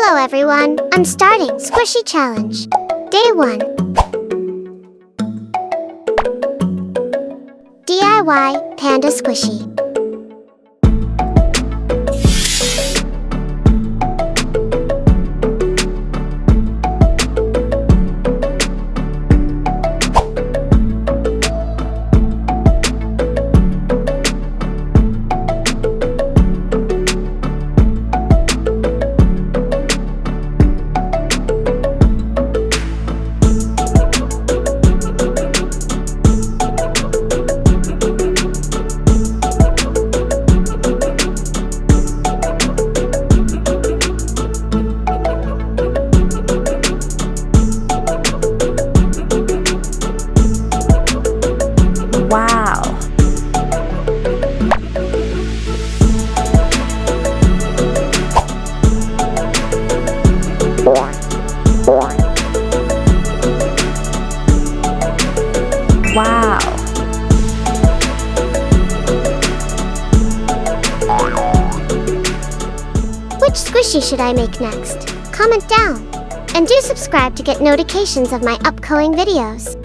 Hello everyone, I'm starting Squishy Challenge. Day 1. DIY Panda Squishy. Wow! Wow! Which squishy should I make next? Comment down. And do subscribe to get notifications of my upcoming videos.